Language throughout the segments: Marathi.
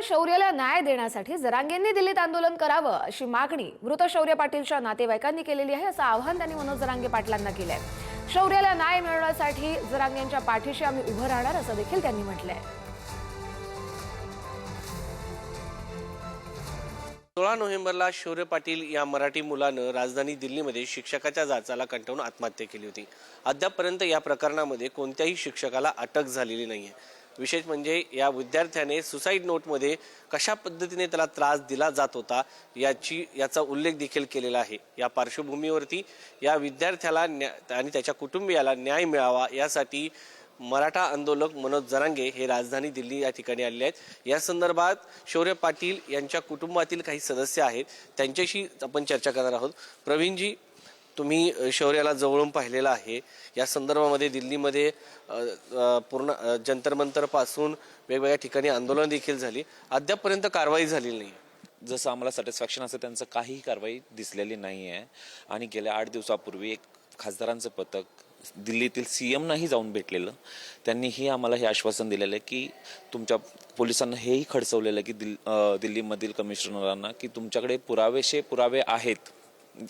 शौर्याला न्याय देण्यासाठी जरांगेंनी दिल्लीत आंदोलन करावं अशी मागणी मृत शौर्य पाटीलच्या नातेवाईकांनी केलेली आहे, असं आवाहन त्यांनी मनोज जरांगे पाटलांना केलंय। शौर्याला न्याय मिळवण्यासाठी जरांगेंच्या पाठीशी आम्ही उभं राहणार असं देखील त्यांनी म्हटलंय। 16 नोव्हेंबरला शौर्य पाटील या मराठी मुलानं राजधानी दिल्लीमध्ये शिक्षकाच्या जाचाला कंटाळून आत्महत्या केली होती। अद्यापपर्यंत या प्रकरणामध्ये कोणत्याही शिक्षकाला अटक झालेली नाहीये। विशेष म्हणजे या विद्यार्थ्याने सुसाईड नोटमध्ये कशा पद्धतीने त्याला त्रास दिला जात होता याचा उल्लेख देखील केलेला आहे। या पार्श्वभूमीवरती या विद्यार्थ्याला आणि त्याच्या कुटुंबियाला न्याय मिळावा यासाठी मराठा आंदोलक मनोज जरांगे हे राजधानी दिल्ली या ठिकाणी आले आहेत। या संदर्भात शौर्य पाटील यांच्या कुटुंबातील काही सदस्य आहेत, त्यांच्याशी आपण चर्चा करणार आहोत। प्रवीणजी, तुम्ही शौर्याला जवळून पाहिलेला आहे। या संदर्भामध्ये दिल्लीमध्ये पूर्ण जंतर मंतर पासून वेगवेगळ्या ठिकाणी आंदोलन देखील झाली, अद्यापपर्यंत कारवाई झालेली नाही। जसं आम्हाला सॅटिस्फॅक्शन असं त्यांचं काही कारवाई दिसलेली नाही आहे। आणि गेल्या 8 दिवसापूर्वी एक खासदारांचं पथक दिल्लीतील सीएमनाही जाऊन भेटलेलं। त्यांनीही आम्हाला हे आश्वासन दिलेलं आहे की तुमच्या पोलिसांना हेही खडसवलेलं आहे की दिल्लीमधील कमिशनरांना की तुमच्याकडे पुरावे आहेत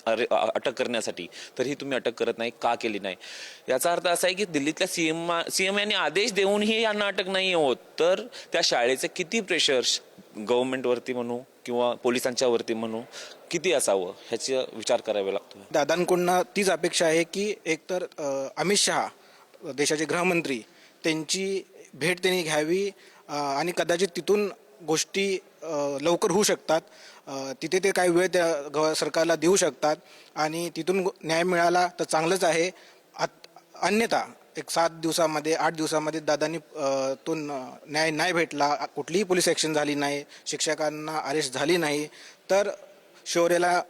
अटक करण्यासाठी, तरीही तुम्ही अटक करत नाही, का केली नाही। याचा अर्थ असा आहे की दिल्लीतल्या सीएम यांनी आदेश देऊनही यांना अटक नाही होत, तर त्या शाळेचे किती प्रेशर गव्हर्नमेंटवरती म्हणू किंवा पोलिसांच्या वरती म्हणू किती असावं ह्याचा विचार करावा लागतो। दादांकडून तीच अपेक्षा आहे की एकतर अमित शहा देशाचे गृहमंत्री त्यांची भेट त्यांनी घ्यावी आणि कदाचित तिथून गोष्टी लवकर होऊ शकतात। तिथे ते काही वेळ त्या सरकारला देऊ शकतात आणि तिथून न्याय मिळाला तर चांगलंच आहे। अन्यथा एक 7 दिवसामध्ये 8 दिवसामध्ये दादांनी तो न्याय नाही भेटला, कुठलीही पोलीस ॲक्शन झाली नाही, शिक्षकांना अरेस्ट झाली नाही, तर शौर्याला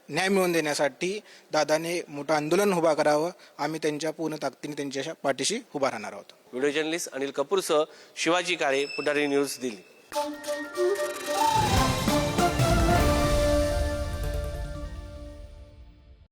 न्याय मिळवून देण्यासाठी दादाने मोठं आंदोलन उभा करावं। आम्ही त्यांच्या पूर्ण ताकदीने त्यांच्या पाठीशी उभा राहणार आहोत। व्हिडिओ जर्नलिस्ट अनिल कपूरसह शिवाजी काळे, पुढारी न्यूज, दिल्ली।